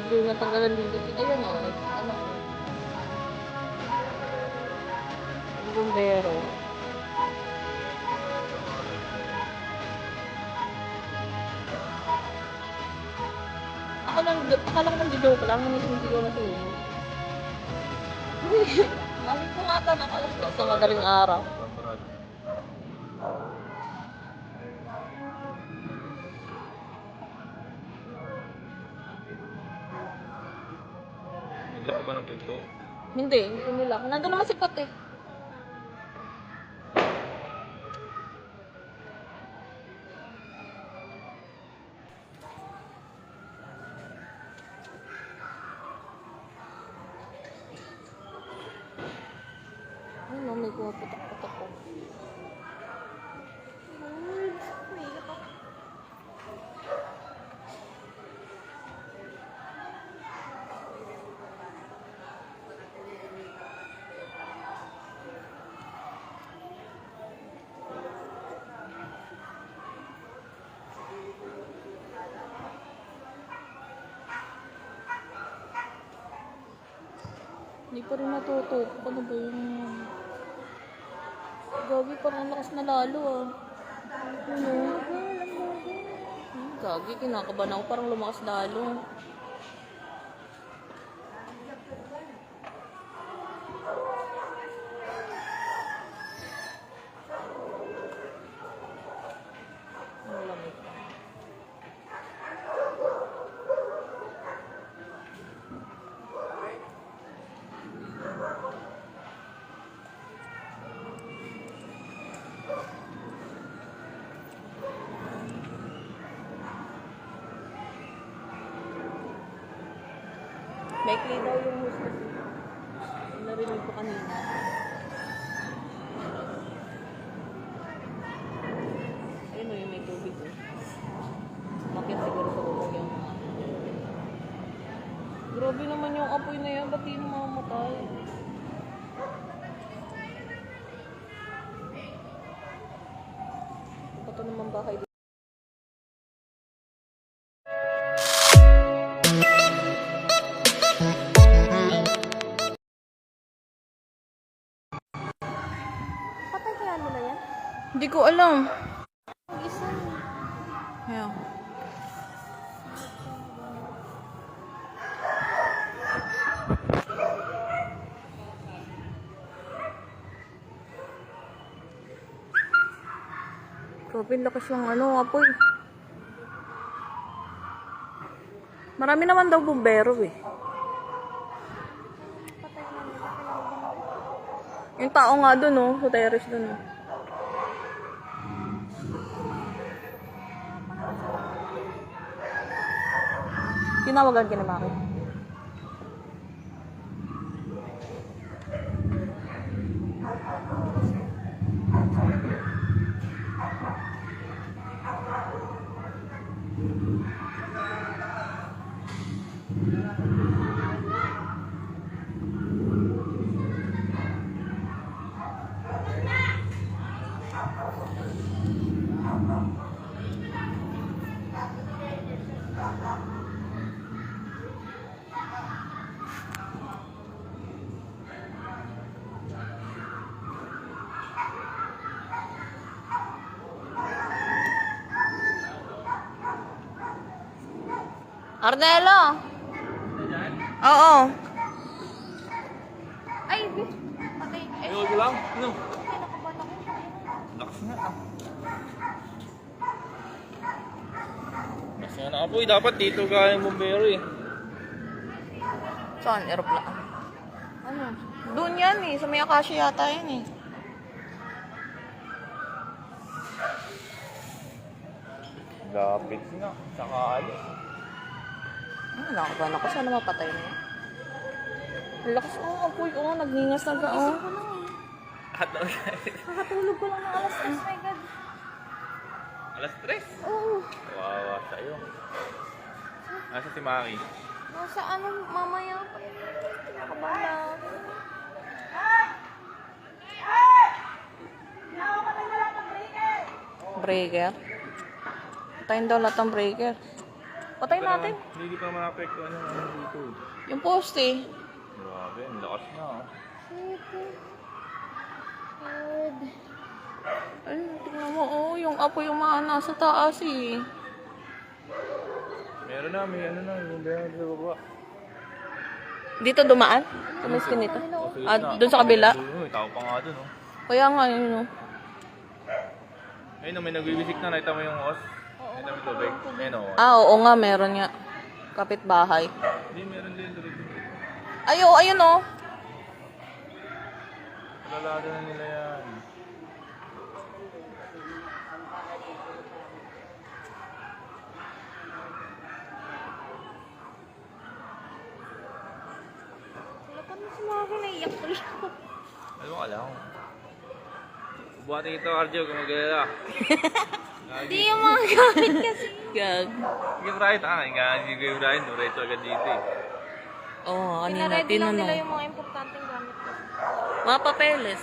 Hindi natanggalan din kasi. Ayun o. Ano? Yung bumbero. Akala ko nag-joke lang. Hindi ko natulog. Mali ko nga ata nakalas sa madaling araw. Nagla ba ng pinto? Hindi nila. Nandun naman si Pat eh. Ano, may pumaputok-putok ko. Hindi pa rin natutok. Ano ba yung... Gagi, parang lakas na lalo ah. Ano? Gagi, kinakabahan ako. Parang lumakas lalo. Malamig pa. Maikli daw yung hose. Narinig ko kanina. Ayun o yung may tubig eh. Makit siguro sa bubong yung... Grabe naman yung apoy na yan. Ba't di namamatay? Ito naman bahay dito. Patay kaya nila yan? Hindi ko alam. Isa. Yeah. Grabe, lakas ng apoy. Marami naman daw bumbero eh. Yung tao nga dun oh, sa terrace dun oh. Tinawagan ka na bakit? Arnelo! Oo. Ay, patay. Ay, huwag lang. Ano? Lakas nga ah. Lakas nga na apoy. Dapat dito kaya yung bumbero eh. Saan? Aeroplano? Ano? Doon yan eh. Sa may Akasya yata yan eh. Lapit nga. Saka alis. Nakakabahan ako. Sana mapatay na yan. Lakas apoy. Nagningas na ka. Nakatulog ko lang ng alas 3. My God. Alas 3? Oo. Kawawa sa'yo. Nasa si Maki? Nasa mamaya pa yun. Nakakabahan ako. Breaker? Patayin daw lahat ng breaker. Patay natin. Hindi pa ma-apektuhan yung ano dito. Yung poste. Grabe, ang lakas na ah. Ay, tingnan mo, oh, yung apoy yung mga nasa taas eh. Meron na, may ano na, yung bayan sa baba. Dito dumaan? Tumiskin nito? Doon sa kabila? May tao pa nga dun, oh. Kaya nga yun, no? Ayun, may nagbibisik na, nakita mo yung os? Nakita mo yung tubig? Ayun, oh. Ah, oo nga, meron nga. Kapitbahay. Hindi, meron din tubig. Ay, oh, ayun, oh. Palalado na nila yan. Wala pa na si Maki, naiyak ko lang. Ano ka lang? Buhatin ito, Arjo, kung mag-alala. Hindi yung mga gamit kasi. Gag. Sige, Brian, hindi ko yung Brian, diretso agad dito eh. Oo, oh, kanina, Pinaready lang nila tinanong. yung mga importanteng gamit ko. Mga papeles.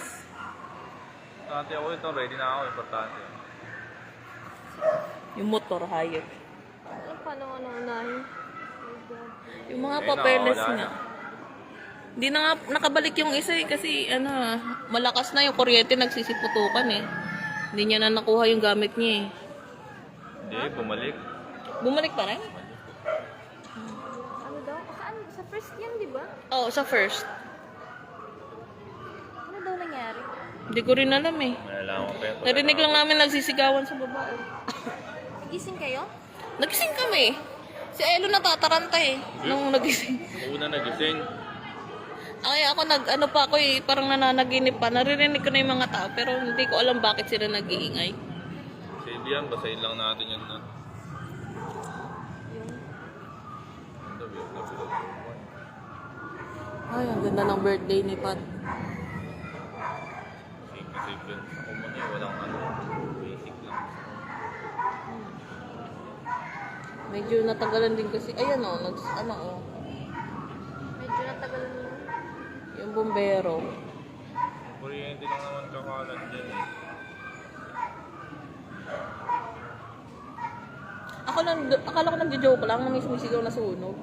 Importante ako ito, ready na ako, importante. Yung motor, hayop. Ano pa naman unahin? Yung mga Ayun, papeles wala nga. na. Hindi na nga nakabalik yung isa eh, kasi ano, malakas na yung kuryente, nagsisiputukan eh. Hindi niya na nakuha yung gamit niya eh. Hindi, bumalik. Bumalik pa rin? Ano daw? Saan? Sa first yan, di ba? Oo, sa first. Ano daw nangyari? Hindi ko rin alam eh. Malalaman ko pa yun. Narinig lang namin nagsisigawan sa baba eh. Nagising kayo? Nagising kami. Si Elo natataranta eh. Nung nagising. Una nagising. Ay, ako ano pa ako eh, parang nananaginip pa. Naririnig ko na yung mga tao, pero hindi ko alam bakit sila nag-iingay. Save yan, basahin lang natin yan na. Ay, ang ganda ng birthday ni Pat. Save yan. Ako muna eh, walang ano. Basic lang. Medyo natagalan din kasi. Ayan o, oh. Medyo natagalan mo. Yung bumbero. Kuryente lang naman kakalat dyan eh. Akala ko nagjo-joke lang na may sumisigaw na sunog.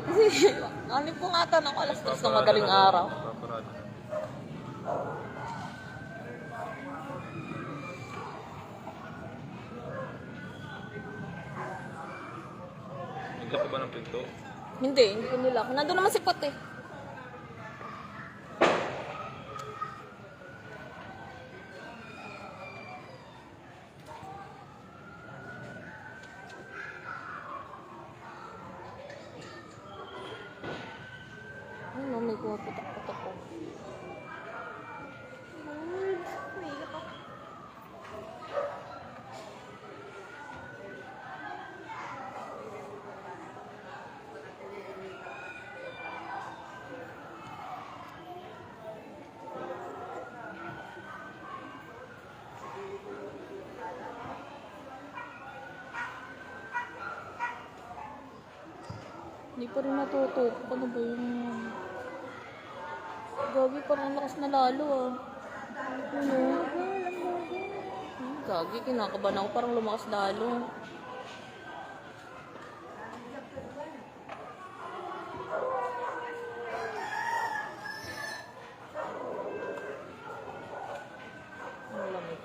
Kasi, ano po nga tanong ko, alas 3 ng madaling araw. Paparado na. Naglaki ba ng pinto? Hindi ko nila. Nandun naman si Pat eh. Ano, may pumaputok-putok ko. Lord, naiyak ako. Hindi pa rin natutok. Ano ba yung... Gagi, parang ang lakas na lalo ah. Ano? Gagi, kinakabahan ako. Parang lumakas lalo. Ang lamig.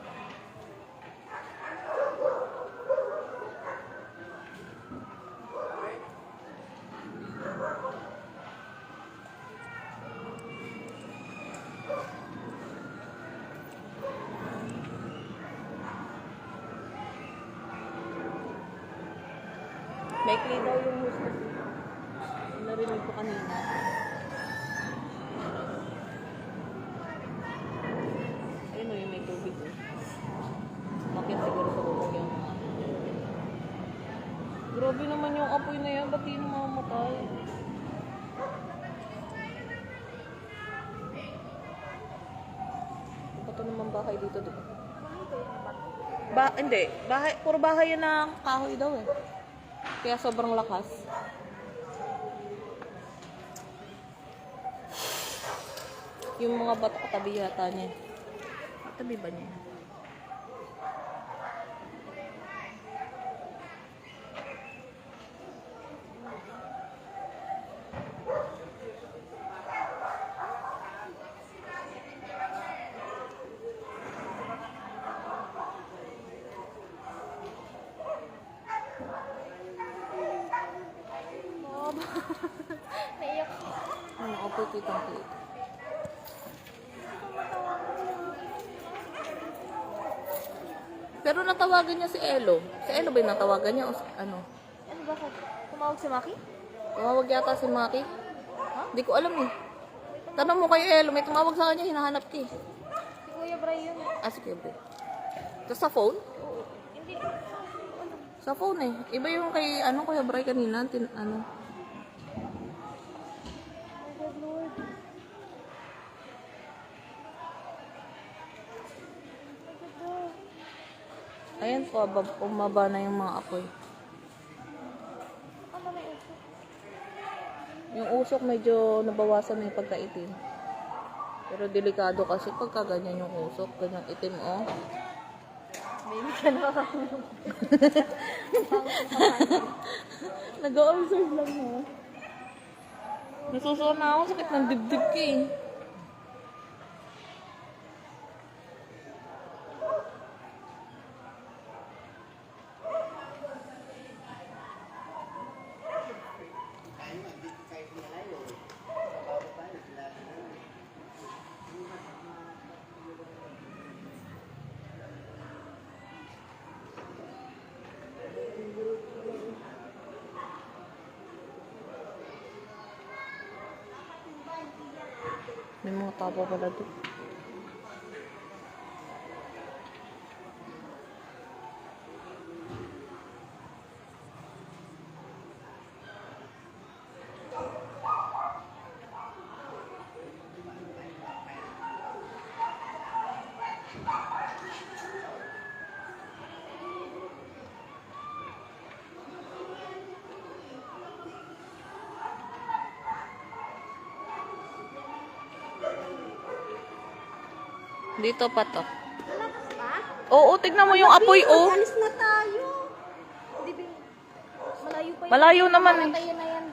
Baikli daw yung hostess. Narinig ko kanina. Ayun o, yung may tubig o. Bakit siguro sa bubong yan. Grabe naman yung apoy na yan. Ba't di namamatay? Ito naman bahay dito. Hindi. Bahay, puro bahay yan na kahoy daw eh. Kaya sobrang lakas. Yung mga bato katabi yata niya. Katabi ba niya? Naiyak ako. Ano, apoy kitang-kita. Pero natawagan niya si Elo. Si Elo ba yung natawagan niya o ano? Ano ba ko? Tumawag si Maki? Tumawag yata si Maki. Hindi ko alam eh. Tanong mo kay Elo, may tumawag sa kanya, hinahanap ka eh. Si Kuya Bray yun. Ah, sige, bro. Tapos sa phone? Oo. Hindi. Ano? Sa phone eh. Iba yung kay, ano, Kuya Bray kanina. Ano? Oh God, Lord. Oh God, Ayan po, umaba na yung mga apoy. ano na ito? Yung usok medyo nabawasan na yung pagkaitim. Pero delikado kasi pagka ganyan yung usok, ganyan itim oh. Baby ka na ako. Nag-observe lang mo. Nasusuwa na ako, sakit ng dibdib ko eh. May mga tabo pala doon. Dito pa to. Malakas ba? Oo, tignan mo yung apoy oh. Alis na tayo. Hindi ba? Malayo pa yun. Malayo naman eh. Tayo na yan.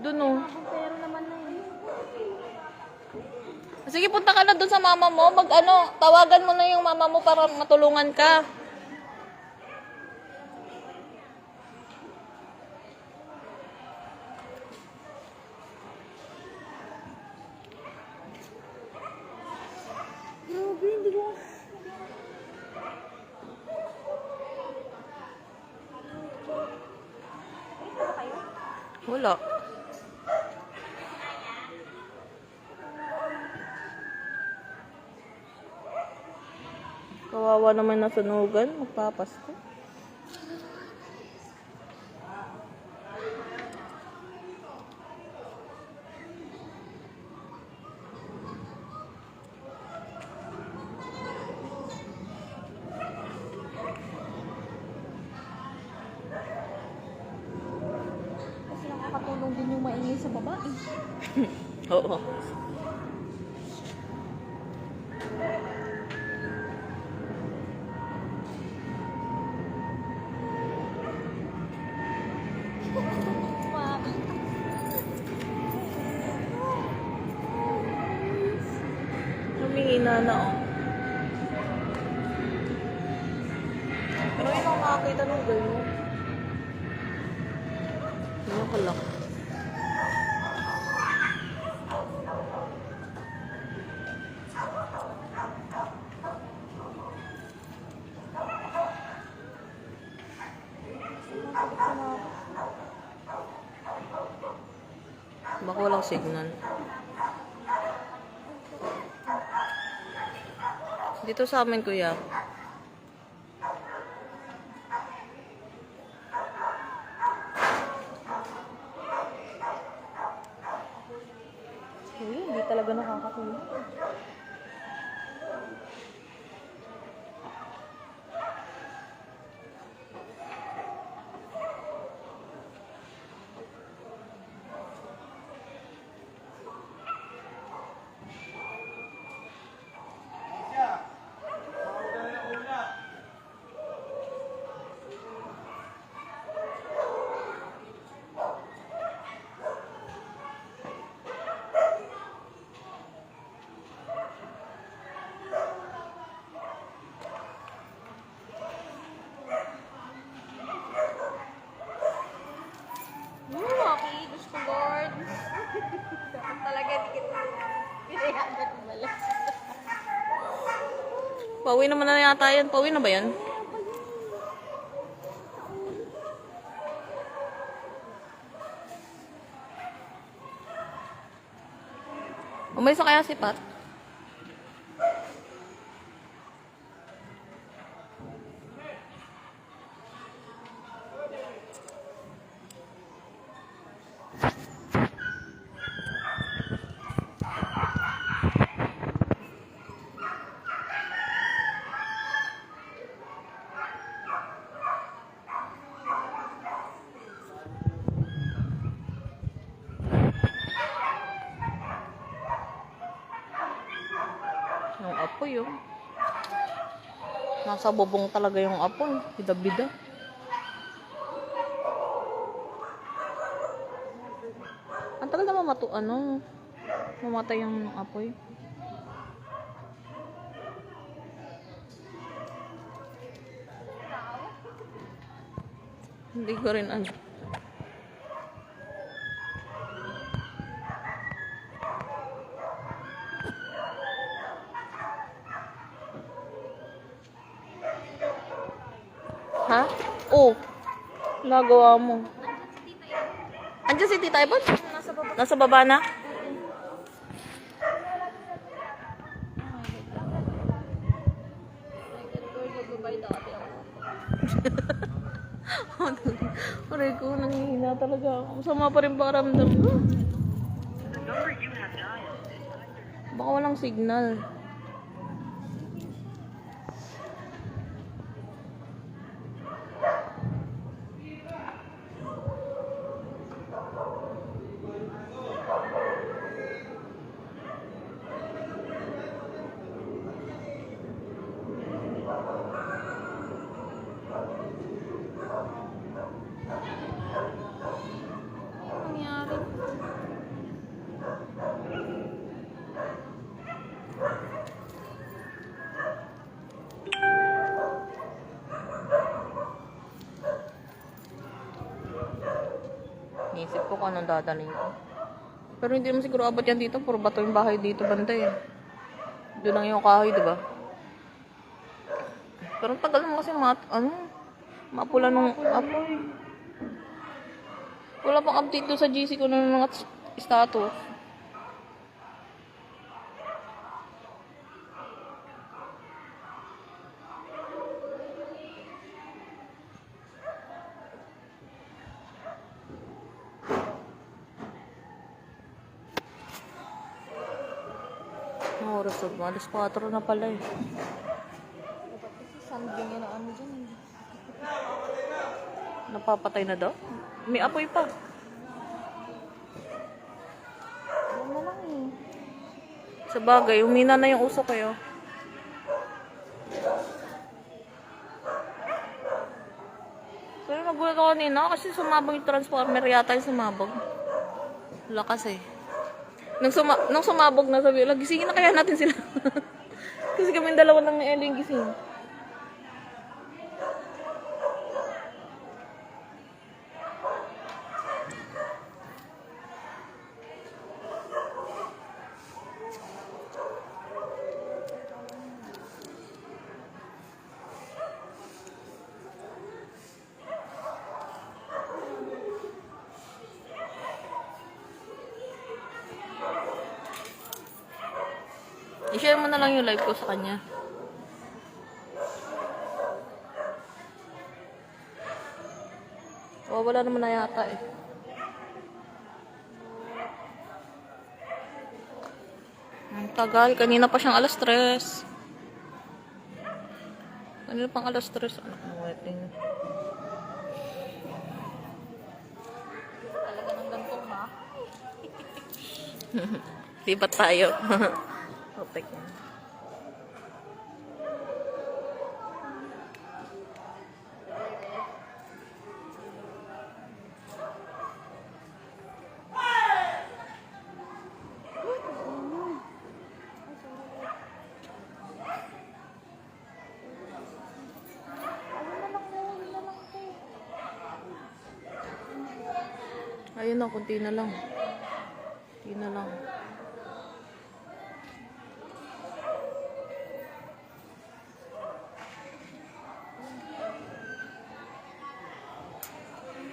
Doon oh. Pero naman na yun. Sige, punta ka na doon sa mama mo. Tawagan mo na yung mama mo para matulungan ka. Grabe, hindi ko. Ito ba kayo? Wala. Kawawa naman na sunugan. Magpapasko. Kasi nakakatulong din yung maingay sa babae. Oo. Humihina na oh. Pero yun ang makakita ng gano'n. Nakakalak. Baka walang signal. Dito sa amin, kuya. Uy, hindi talaga nakakatulong. Rocky. Diyos ko, Lord. Dapat talaga di kita pinayagan ng balas. Pauwi naman na yata yan. Pauwi na ba yan? Umalis na kaya si Pat? Yung apoy, oh. Nasa bubong talaga yung apoy. Bida-bida. Ang tagal na mamatay yung apoy. Hindi ko rin ano. Ha? Oh. Nagawa mo. Andiyan si Tita Ebon? Nasa baba. Nasa baba na? Goodbye dati ako. Aray ko, nanghihina talaga ako. Sama pa rin paramdam ko. Baka walang signal. Nangyari. Iisip ko kung anong dadalhin ko. Pero hindi naman siguro abot yan dito. Puro bato yung bahay dito banda eh. Doon lang yung kahoy, diba? Pero ang tagal naman kasi mapula nung apoy. Wala pang update doon sa GC ko ng mga status. Ang oras na, alas 4 na pala eh. Dapat kasi sanding yan ang ano dyan. Napapatay na daw? May apoy pa. Yan na lang eh. Sa bagay, umina na yung uso kayo. Pero nagulat ako kanina kasi sumabog yung transformer yata yung sumabog. Lakas eh. Nung sumabog na sabi, gisingin na kaya natin sila. Kasi kami dalawa lang ni Ellie yung gising. I-share mo na lang yung live ko sa kanya. Oh, wala naman na yata eh. Ang tagal. Kanina pa siyang alas 3. Kanina pang alas 3. Anak ng wedding. Talaga ng gantong ma. Libat tayo. Okay. Ayun na, kunti na lang. Kunti na lang.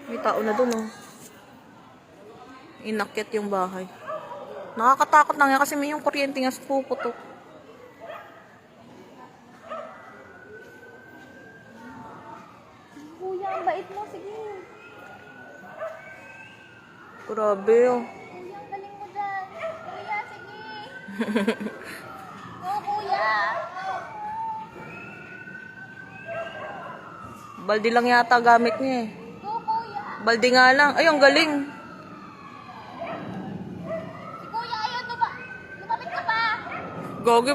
May tao na dun, oh. Inakyat yung bahay. Nakakatakot lang yan kasi may yung kuryente nga sa puputok. Kuya, ang bait mo. Sige. Grabe, oh. Kuya, ang galing mo dyan. Kuya, sige. Go, kuya. Baldi lang yata gamit niya, eh. Go, kuya. Baldi nga lang. Ay, ang galing. Si kuya, ayun. Lumapit ka pa. Gogi,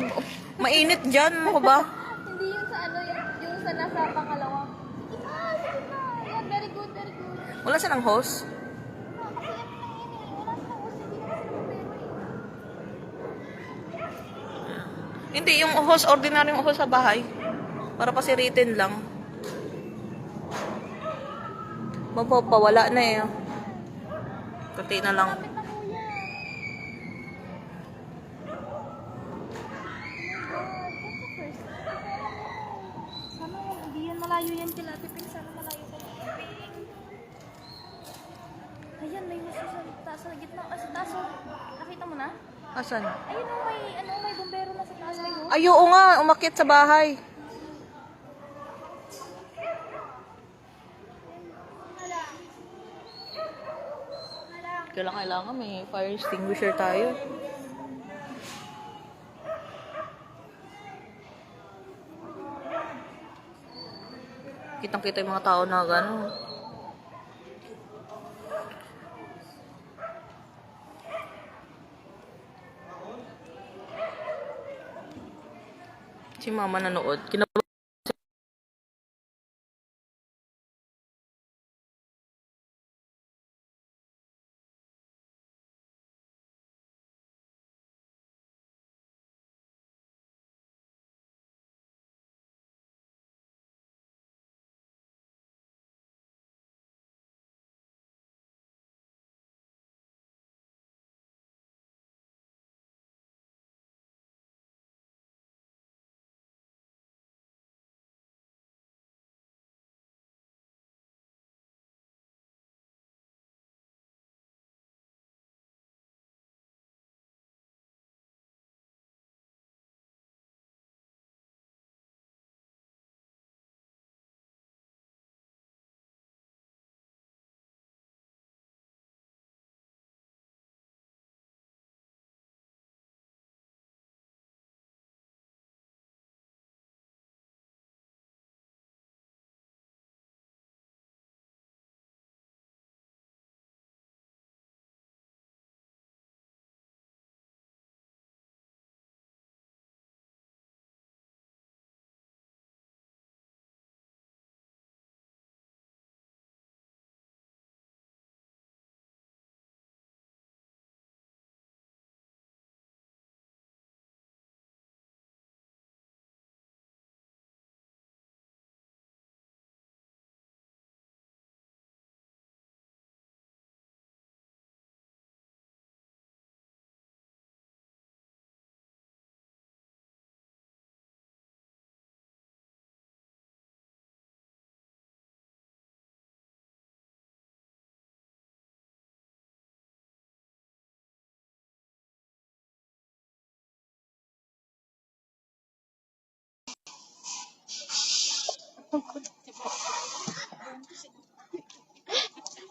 mainit dyan. Ano ko ba? Hindi yun sa ano, yung sa nasa pangalawa. Sige na, sige na. Yan, very good, very good. Wala silang hose? Kasi ano na yun eh. Wala silang uso, hindi naman sila problema eh. Hindi, yung hose, ordinaryong hose sa bahay. Para pasiritin lang. Mapapawala na eh. Kunti na lang. Lapit na kuya. Sana hindi yan malayo yan kila Pipin. Sana malayo ka. Ayan, may gusto sa taas sa gitna. Sa taas, oh. Nakita mo na? Asan? Ayun, oh, may bumbero na sa taas. May hose. Ay, oo nga. Umakyat sa bahay. Kailangan may fire extinguisher tayo. Kitang-kita yung mga tao na gano'n. Si mama nanood.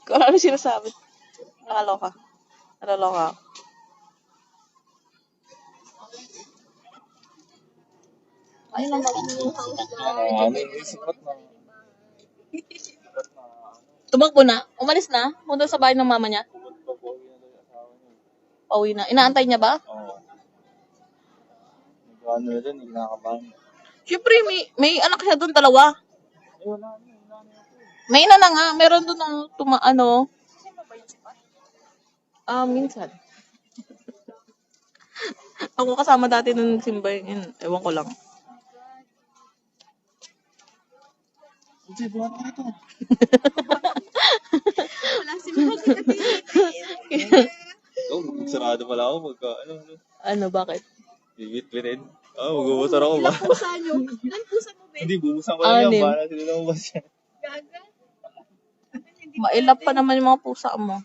Kung ano sinasabi. Nakaloka. Nakaloka. Ayun lang magiging house Sikat na. Tumakbo na. Umalis na. Punta sa bahay ng mama niya. Pauwi na. Inaantay niya ba? Oo. Nag-ano na dyan, nagkakabahan. Siyempre, may anak siya doon, dalawa. Ay, wala na. May ina na nga. Meron doon ng minsan. Ako kasama dati nung nagsimba yun. Ewan ko lang. Hindi, buwan na ito. Wala si Mama. Oh, sarado pala ako pagka, Ano, bakit? bibit-bitin. Magbubusan ako ba? Ilang pusa nyo? Ilang pusa mo, be? Hindi, bubusan ko lang yan. Anim. Para sila lumabas yan. Gaga? Mailap pa naman yung mga pusa mo.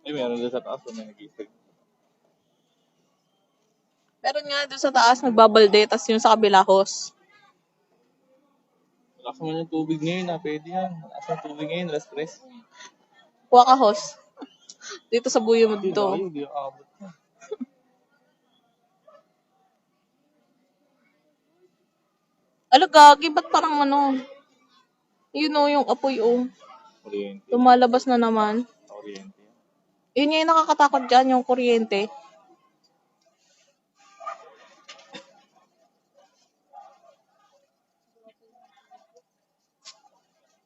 Ay, meron doon sa taas. May nag-isip. Meron nga doon sa taas, nagbabalde, tas yung sa kabila, hose. Malakas naman yung tubig ngayon. Pwede yan. Malakas yung tubig ngayon. Alas 3. Kuha ka, hose. Dito sa buyo mo Hindi dito. na kayo. Hindi na abot. Ala, gagi, ba't parang ano? Yun o, yung apoy o. Kuryente. Lumalabas na naman. Kuryente. Yun yung nakakatakot dyan, yung kuryente.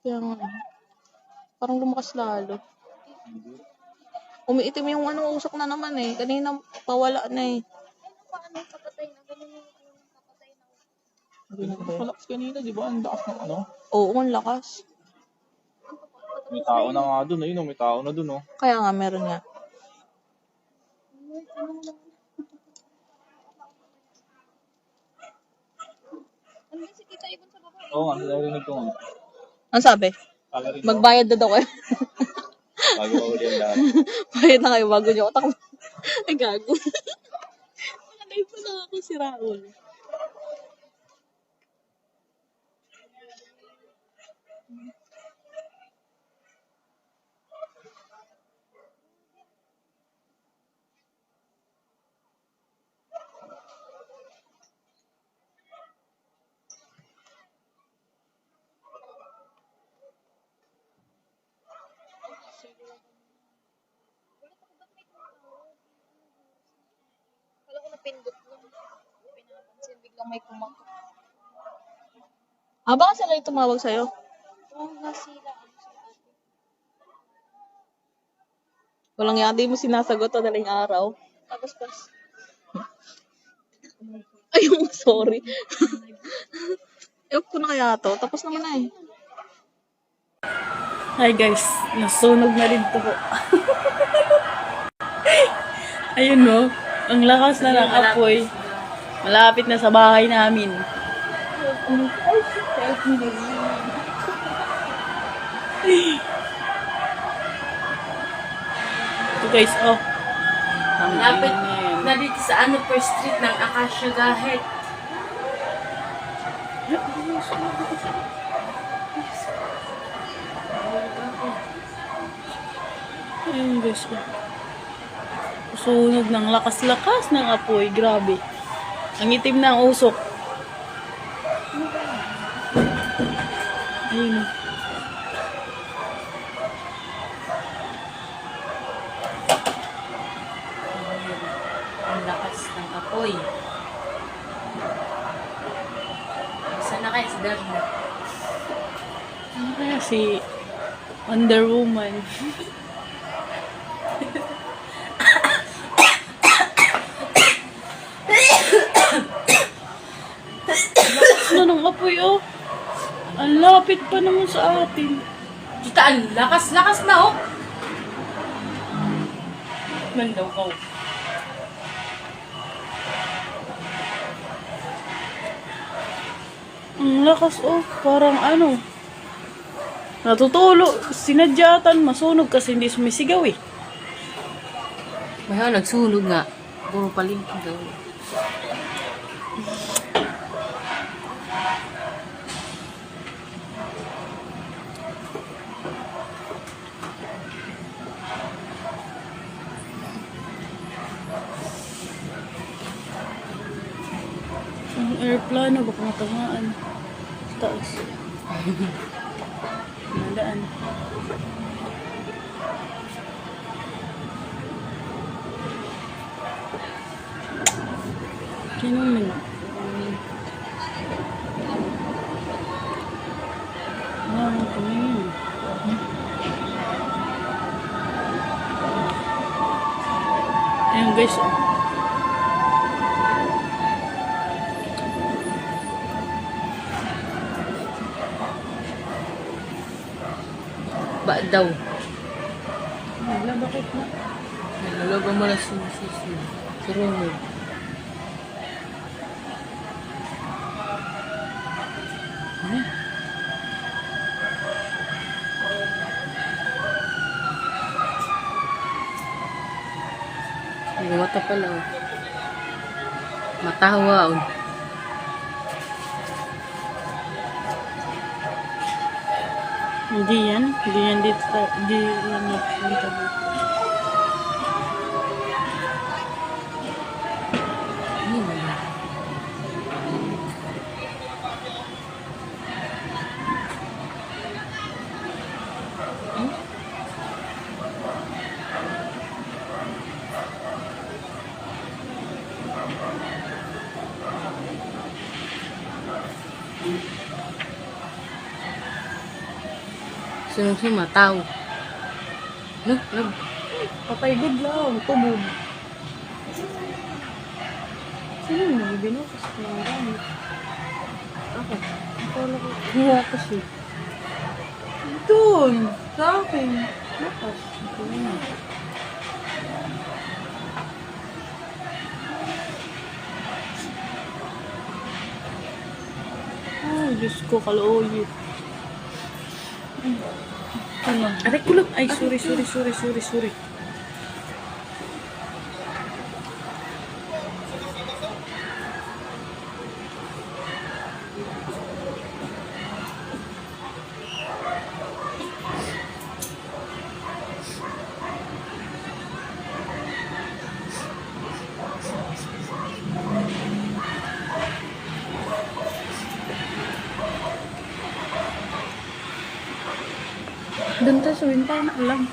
Kaya nga, parang lumakas lalo. Umiitim yung ano, usok na naman eh. Kanina, pawala na eh. Paano kapatay na? Ganun yung kapatay na. Malakas kanina, di ba? Ang lakas ng ano. Oo, ang lakas. May tao na nga doon. Ayun, may tao na doon. Kaya nga, meron nga. Ano yung si Tita Ibon sa baba? Oo nga, narinig ko nga. Ang sabi? Kala rin Magbayad na daw kayo. bago mawali ang lahat. Bayad na kayo bago nyo ako. Ay, gago. Nakalay pa lang ako si Raul. Kala ko napindot lang. Pinapansin, biglang may kumakot. Ah, baka sila yung tumawag sa'yo? Oo, nasira. Ano sa ate? Walang yadi mo sinasagot o daling araw. Tapos pas. Ayun, sorry. Ewan ko na kaya to. Tapos naman na eh. Hi guys, nasunog na rin to po. Ayun no, ang lakas na ng apoy. Malapit na sa bahay namin. Ito guys, oh. Ang Lapit ingay na yan. na dito sa First Street ng Acacia Gahet. Ayun guys, oh. Sunog ng lakas-lakas ng apoy. Grabe. Ang itim na ang usok. Ayun. Oh. Ang lakas ng apoy. Saan na kayo si Darna? Ano kaya si Wonder Woman? Ano nung apoy, oh. Ang lapit pa naman sa atin. Kita, ang lakas-lakas na oh! Mandaw ko. Ang lakas, oh. Parang ano. Natutulo. Sinadyatan. Masunog kasi hindi sumisigaw, eh. Bayaw, nagsunog nga. Puro palingkin daw. Ang airplano, baka matamaan. Taas. Nadaan. Sinong nila? Ano yun? Ayun guys, oh. Ba daw? Naglaba Bakit na? Nalalaga mo na si Ronald. Yung mata pala. Oh. Matawa. Oh. Hindi yan. Hindi yan dito. Hindi yan dito. Sunong sumataw. Look. Patay good lang. Tubog. Sino yung nabibinukas ko ng gamit? Ako. Akala ko. Hiya kasi. Doon. Sa akin. Lakas. Ito na. Ay, Diyos ko. Kalooyit. Ano? Aray ko lang. Ay, sorry. Doon tayo sa bintana lang.